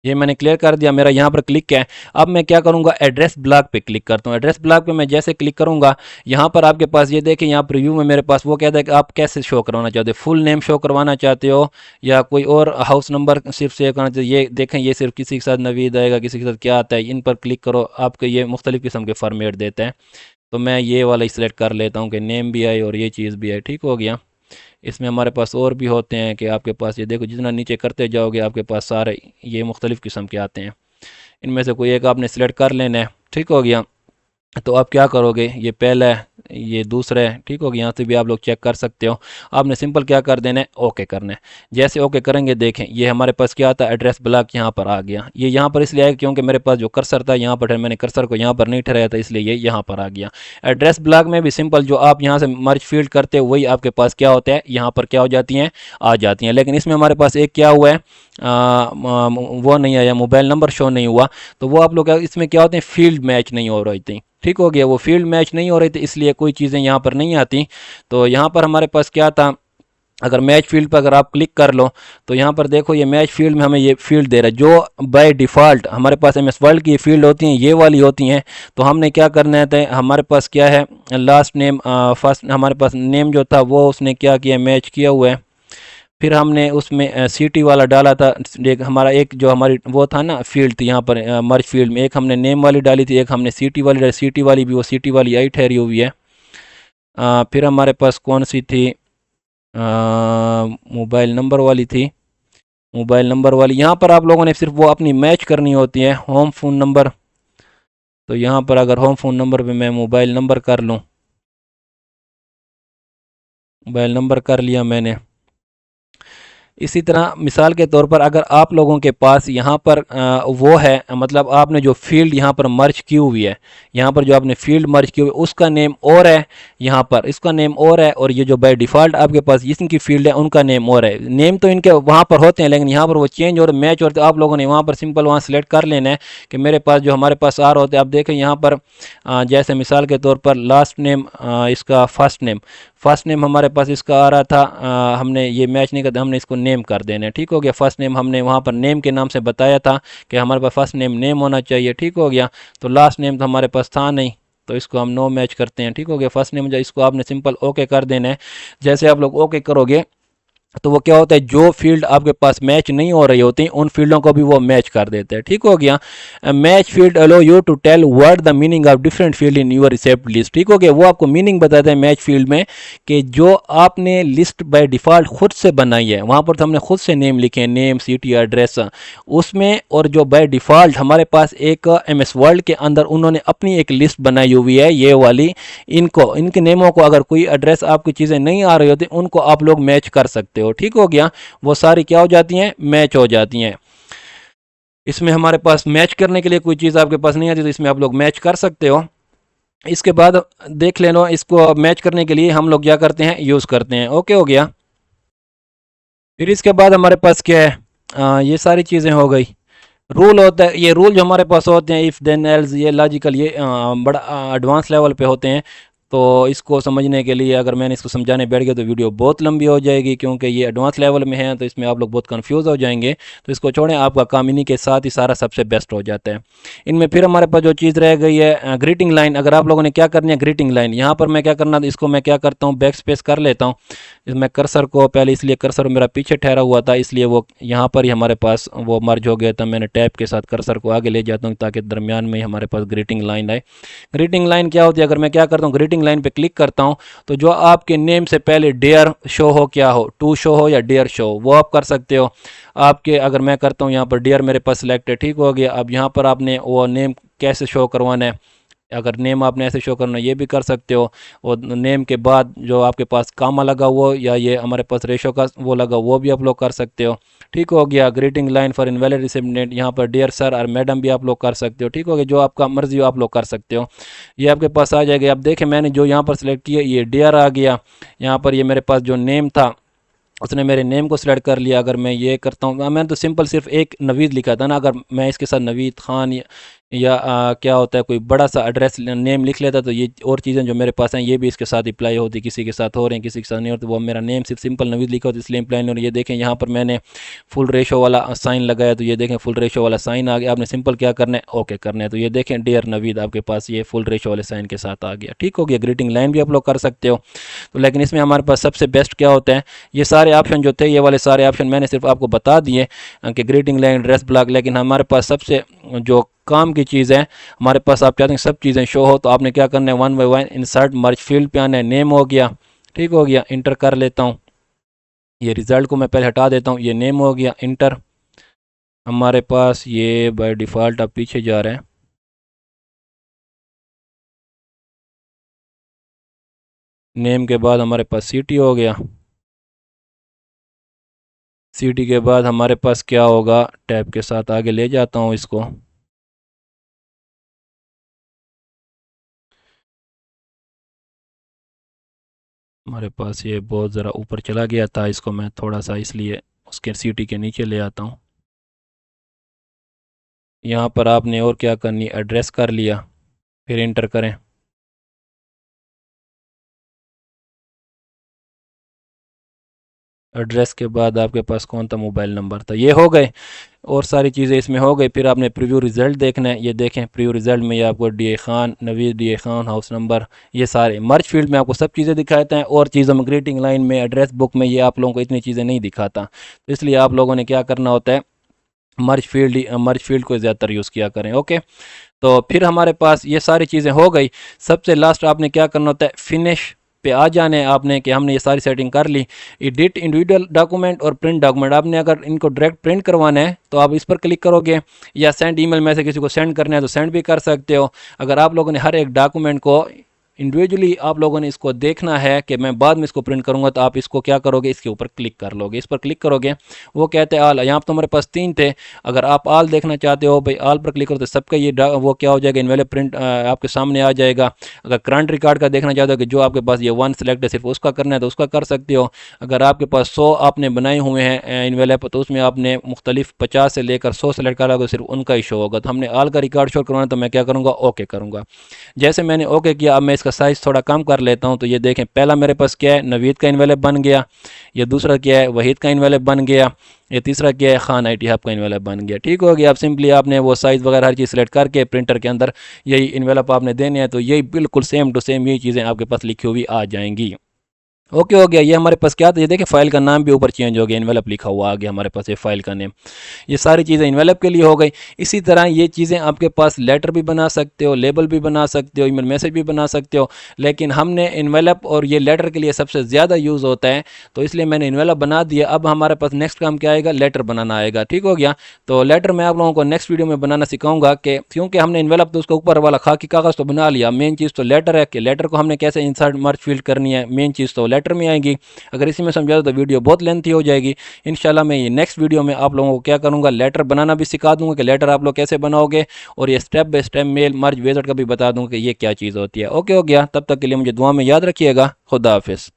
[SPEAKER 1] ये मैंने क्लियर कर दिया, मेरा यहाँ पर क्लिक है। अब मैं क्या करूँगा, एड्रेस ब्लॉक पे क्लिक करता हूँ। एड्रेस ब्लॉक पे मैं जैसे क्लिक करूँगा, यहाँ पर आपके पास ये देखें, यहाँ प्रीव्यू में मेरे पास वो कहता है कि आप कैसे शो करवाना चाहते हो, फुल नेम शो करवाना चाहते हो या कोई और हाउस नंबर सिर्फ सेव करना चाहते हो। ये देखें, ये सिर्फ किसी के साथ नवीद आएगा, किसी के साथ क्या आता है, इन पर क्लिक करो, आपको ये मुख्तलिफ़ किस्म के फॉर्मेट देते हैं। तो मैं ये वाला सिलेक्ट कर लेता हूँ कि नेम भी आए और ये चीज़ भी आए। ठीक हो गया। इसमें हमारे पास और भी होते हैं कि आपके पास ये देखो, जितना नीचे करते जाओगे आपके पास सारे ये मुख्तलिफ़ किस्म के आते हैं, इनमें से कोई एक आपने सेलेक्ट कर लेना है। ठीक हो गया। तो आप क्या करोगे, ये पहला है, ये दूसरा है। ठीक हो गया, यहाँ से भी आप लोग चेक कर सकते हो। आपने सिंपल क्या कर देना है, ओके करना है। जैसे ओके करेंगे, देखें ये हमारे पास क्या आता है, एड्रेस ब्लॉक यहाँ पर आ गया। ये यहाँ पर इसलिए आया क्योंकि मेरे पास जो कर्सर था यहाँ पर है, मैंने कर्सर को यहाँ पर नहीं ठहराया था, इसलिए ये यहाँ पर आ गया। एड्रेस ब्लॉक में भी सिंपल जो आप यहाँ से मर्ज फील्ड करते हो वही आपके पास क्या होता है, यहाँ पर क्या हो जाती हैं, आ जाती हैं। लेकिन इसमें हमारे पास एक क्या हुआ है, वो नहीं आया, मोबाइल नंबर शो नहीं हुआ। तो वो आप लोग इसमें क्या होते हैं, फील्ड मैच नहीं हो रही थी। ठीक हो गया, वो फील्ड मैच नहीं हो रही थी, इसलिए कोई चीज़ें यहाँ पर नहीं आती। तो यहाँ पर हमारे पास क्या था, अगर मैच फील्ड पर अगर आप क्लिक कर लो तो यहाँ पर देखो, ये मैच फील्ड में हमें ये फील्ड दे रहा है जो बाय डिफ़ॉल्ट हमारे पास एमएस वर्ल्ड की फील्ड होती हैं, ये वाली होती हैं। तो हमने क्या करना है, हमारे पास क्या है, लास्ट नेम, फर्स्ट हमारे पास नेम जो था वो उसने क्या किया, मैच किया हुआ है। फिर हमने उसमें सिटी वाला डाला था, एक हमारा एक जो हमारी वो था ना फील्ड थी यहाँ पर मर्ज फील्ड में, एक हमने नेम वाली डाली थी, एक हमने सिटी वाली डाली। सिटी वाली भी वो सिटी वाली आई ठहरी हुई है। फिर हमारे पास कौन सी थी, मोबाइल नंबर वाली थी। मोबाइल नंबर वाली यहाँ पर आप लोगों ने सिर्फ वो अपनी मैच करनी होती है, होम फ़ोन नंबर। तो यहाँ पर अगर होम फ़ोन नंबर पे मैं मोबाइल नंबर कर लूँ, मोबाइल नंबर कर लिया मैंने। इसी तरह मिसाल के तौर पर अगर आप लोगों के पास यहाँ पर वो है, मतलब आपने जो फील्ड यहाँ पर मर्ज की हुई है, यहाँ पर जो आपने फील्ड मर्ज की हुई है उसका नेम और है, यहाँ पर इसका नेम और है, और ये जो बाय डिफ़ॉल्ट आपके पास जिसकी फील्ड है उनका नेम और है। नेम तो इनके वहाँ पर होते हैं, लेकिन यहाँ पर वो चेंज और मैच होते हैं। आप लोगों ने वहाँ पर सिंपल वहाँ सेलेक्ट कर लेना है कि मेरे पास जो हमारे पास आर होते हैं। आप देखें यहाँ पर जैसे मिसाल के तौर पर लास्ट नेम, इसका फर्स्ट नेम हमारे पास इसका आ रहा था, हमने ये मैच नहीं करता, हमने इसको नेम कर देना। ठीक हो गया। फर्स्ट नेम हमने वहाँ पर नेम के नाम से बताया था कि हमारे पास फर्स्ट नेम नेम होना चाहिए। ठीक हो गया। तो लास्ट नेम तो हमारे पास था नहीं, तो इसको हम नो मैच करते हैं। ठीक हो गया। फर्स्ट नेम जो इसको आपने सिंपल ओके कर देना है। जैसे आप लोग ओके करोगे तो वो क्या होता है, जो फील्ड आपके पास मैच नहीं हो रही होती उन फील्डों को भी वो मैच कर देते हैं। ठीक हो गया। Match field allow you to tell what the meaning of different field in your receipt list. ठीक हो गया, वो आपको मीनिंग बताता है मैच फील्ड में कि जो आपने लिस्ट बाय डिफ़ॉल्ट खुद से बनाई है, वहाँ पर तो हमने खुद से नेम लिखे हैं, नेम सिटी एड्रेस उसमें, और जो बाय डिफ़ॉल्ट हमारे पास एक एम एस वर्ल्ड के अंदर उन्होंने अपनी एक लिस्ट बनाई हुई है ये वाली, इनको इनके नेमों को अगर कोई एड्रेस आपकी चीज़ें नहीं आ रही होती उनको आप लोग मैच कर सकते हो। ठीक हो गया, वो सारी क्या हो जाती हैं, मैच हो जाती हैं। इसमें हमारे पास मैच करने के लिए कोई चीज़ आपके पास नहीं आती तो इसमें आप लोग मैच कर सकते हो। इसके बाद देख लेना, इसको मैच करने के लिए हम लोग क्या करते हैं, यूज़ करते हैं। ओके हो गया। फिर इसके बाद हमारे पास क्या है, ये सारी चीज़ें हो गई। रूल होता है, ये रूल जो हमारे पास होते हैं, इफ़ देन एल्स, ये लॉजिकल, ये बड़ा एडवांस लेवल पे होते हैं। तो इसको समझने के लिए अगर मैंने इसको समझाने बैठ गया तो वीडियो बहुत लंबी हो जाएगी, क्योंकि ये एडवांस लेवल में है तो इसमें आप लोग बहुत कंफ्यूज हो जाएंगे। तो इसको छोड़ें, आपका काम इन्हीं के साथ ही सारा सबसे बेस्ट हो जाता है। इनमें फिर हमारे पास जो चीज़ रह गई है ग्रीटिंग लाइन। अगर आप लोगों ने क्या करनी है, ग्रीटिंग लाइन यहाँ पर मैं क्या करना, इसको मैं क्या करता हूँ, बैक स्पेस कर लेता हूँ। इसमें कर्सर को पहले, इसलिए कर्सर मेरा पीछे ठहरा हुआ था इसलिए वो यहाँ पर ही हमारे पास वो मर्ज हो गया था। मैंने टैप के साथ कर्सर को आगे ले जाता हूँ ताकि दरमियान में ही हमारे पास ग्रीटिंग लाइन आए। ग्रीटिंग लाइन क्या होती है, अगर मैं क्या करता हूँ, ग्रीटिंग लाइन पे क्लिक करता हूँ तो जो आपके नेम से पहले डेयर शो हो, क्या हो, टू शो हो या डेयर शो, वो आप कर सकते हो। आपके अगर मैं करता हूँ यहाँ पर डेयर मेरे पास सिलेक्ट है, ठीक हो गया। अब यहाँ पर आपने वो नेम कैसे शो करवाना है, अगर नेम आपने ऐसे शो करना है ये भी कर सकते हो। और नेम के बाद जो आपके पास कामा लगा हुआ या ये हमारे पास रेशो का वो लगा, वो भी आप लोग कर सकते हो। ठीक हो गया। Greeting line for invalid recipient, यहाँ पर डियर सर और मैडम भी आप लोग कर सकते हो। ठीक हो गया, जो आपका मर्जी हो आप लोग कर सकते हो। ये आपके पास आ जाएगा। अब देखें मैंने जो यहाँ पर सिलेक्ट किया ये डियर आ गया। यहाँ पर ये मेरे पास जो नेम था उसने मेरे नेम को सिलेक्ट कर लिया। अगर मैं ये करता हूँ, मैंने तो सिंपल सिर्फ एक नवीद लिखा था ना, अगर मैं इसके साथ नवीद खान या क्या होता है कोई बड़ा सा एड्रेस नेम लिख लेता तो ये और चीज़ें जो मेरे पास हैं ये भी इसके साथ अप्लाई होती। किसी के साथ हो रहे हैं किसी के साथ नहीं होते, वो मेरा नेम सिर्फ सिंपल नवीद लिखा होता इसलिए अप्लाई नहीं हो रही। ये देखें यहाँ पर मैंने फुल रेशो वाला साइन लगाया तो ये देखें फुल रेशो वाला साइन आ गया। आपने सिंपल क्या करना है, ओके करना है। तो ये देखें डियर नवीद आपके पास ये फुल रेशो वाले साइन के साथ आ गया। ठीक हो गया। ग्रीटिंग लाइन भी आप लोग कर सकते हो। तो लेकिन इसमें हमारे पास सबसे बेस्ट क्या होता है, ये सारे ऑप्शन जो थे ये वाले सारे ऑप्शन मैंने सिर्फ आपको बता दिए कि ग्रीटिंग लाइन, ड्रेस ब्लॉक। लेकिन हमारे पास सबसे जो काम की चीज़ है, हमारे पास आप चाहते हैं सब चीज़ें शो हो तो आपने क्या करना है, one by one insert merge field पे आना है। नेम हो गया, ठीक हो गया, इंटर कर लेता हूँ। ये रिज़ल्ट को मैं पहले हटा देता हूँ। ये नेम हो गया, इंटर। हमारे पास ये बाय डिफ़ॉल्ट अब पीछे जा रहे हैं। नेम के बाद हमारे पास सिटी हो गया। सिटी के बाद हमारे पास क्या होगा, टैब के साथ आगे ले जाता हूँ इसको। हमारे पास ये बहुत ज़रा ऊपर चला गया था, इसको मैं थोड़ा सा इसलिए उसके सिटी के नीचे ले आता हूँ। यहाँ पर आपने और क्या करनी, एड्रेस कर लिया, फिर इंटर करें। एड्रेस के बाद आपके पास कौन सा मोबाइल नंबर था, ये हो गए और सारी चीज़ें इसमें हो गई। फिर आपने प्रीव्यू रिज़ल्ट देखना है। ये देखें प्रीव्यू रिज़ल्ट में ये आपको D A Khan, Naveed D A Khan, house number, ये सारे मर्ज फील्ड में आपको सब चीज़ें दिखाते हैं। और चीज़ों में ग्रीटिंग लाइन में, एड्रेस बुक में ये आप लोगों को इतनी चीज़ें नहीं दिखाता। तो इसलिए आप लोगों ने क्या करना होता है, मर्ज फील्ड को ज़्यादातर यूज़ किया करें। ओके, तो फिर हमारे पास ये सारी चीज़ें हो गई। सबसे लास्ट आपने क्या करना होता है, फिनिश पे आ जाने आपने कि हमने ये सारी सेटिंग कर ली। एडिट इंडिविजुअल डॉक्यूमेंट और प्रिंट डॉक्यूमेंट, आपने अगर इनको डायरेक्ट प्रिंट करवाना है तो आप इस पर क्लिक करोगे, या सेंड ईमेल में से किसी को सेंड करना है तो सेंड भी कर सकते हो। अगर आप लोगों ने हर एक डॉक्यूमेंट को इंडिविजुअली आप लोगों ने इसको देखना है कि मैं बाद में इसको प्रिंट करूंगा, तो आप इसको क्या करोगे, इसके ऊपर क्लिक कर लोगे। इस पर क्लिक करोगे, वो कहते हैं आल, यहाँ पर हमारे पास 3 थे। अगर आप आल देखना चाहते हो भाई, आल पर क्लिक करो तो सबका ये वो क्या हो जाएगा, इनवेलप प्रिंट आपके सामने आ जाएगा। अगर करंट रिकॉर्ड का देखना चाहते हो कि जो आपके पास ये 1 सेलेक्ट है सिर्फ उसका करना है तो उसका कर सकते हो। अगर आपके पास 100 आपने बनाए हुए हैं इनवेलप तो उसमें आपने मुख्तलिफ 50 से लेकर 100 सेलेक्ट करा, सिर्फ उनका ही शो होगा। तो हमने आल का रिकॉर्ड शो करवाना, तो मैं क्या करूँगा, ओके करूँगा। जैसे मैंने ओके किया, अब मैं इसका साइज़ थोड़ा कम कर लेता हूं। तो ये देखें पहला मेरे पास क्या है, नवीद का इनवेलप बन गया। ये दूसरा क्या है, वहीद का इनवेलप बन गया। ये तीसरा क्या है, खान IT हब का इनवेलप बन गया। ठीक हो गया। अब सिंपली आपने वो साइज़ वगैरह हर चीज़ सेलेक्ट करके प्रिंटर के अंदर यही इनवेलप आपने देने हैं, तो यही बिल्कुल सेम टू सेम यही चीज़ें आपके पास लिखी हुई आ जाएंगी। ओके हो गया। ये हमारे पास क्या था, ये देखिए फाइल का नाम भी ऊपर चेंज हो गया, इनवेलप लिखा हुआ आ गया हमारे पास ये फाइल का नेम। ये सारी चीज़ें इनवेलप के लिए हो गई। इसी तरह ये चीज़ें आपके पास लेटर भी बना सकते हो, लेबल भी बना सकते हो, ईमेल मैसेज भी बना सकते हो। लेकिन हमने इनवेलप और ये लेटर के लिए सबसे ज़्यादा यूज़ होता है, तो इसलिए मैंने इनवेलप बना दिया। अब हमारे पास नेक्स्ट काम क्या आएगा, लेटर बनाना आएगा। ठीक हो गया। तो लेटर मैं आप लोगों को नेक्स्ट वीडियो में बनाना सिखाऊंगा कि क्योंकि हमने इनवेलप तो उसका ऊपर वाला खाकी कागज़ तो बना लिया, मेन चीज़ तो लेटर है कि लेटर को हमने कैसे इंसर्ट मर्ज फील्ड करनी है, मेन चीज़ तो लेटर में आएगी। अगर इसी में समझा दो तो वीडियो बहुत लेंथी हो जाएगी। इंशाल्लाह मैं ये नेक्स्ट वीडियो में आप लोगों को क्या करूँगा, लेटर बनाना भी सिखा दूँगा कि लेटर आप लोग कैसे बनाओगे, और ये step by step mail merge visit का भी बता दूँगा कि ये क्या चीज़ होती है। ओके हो गया। तब तक के लिए मुझे दुआ में याद रखिएगा। खुदा हाफिज़।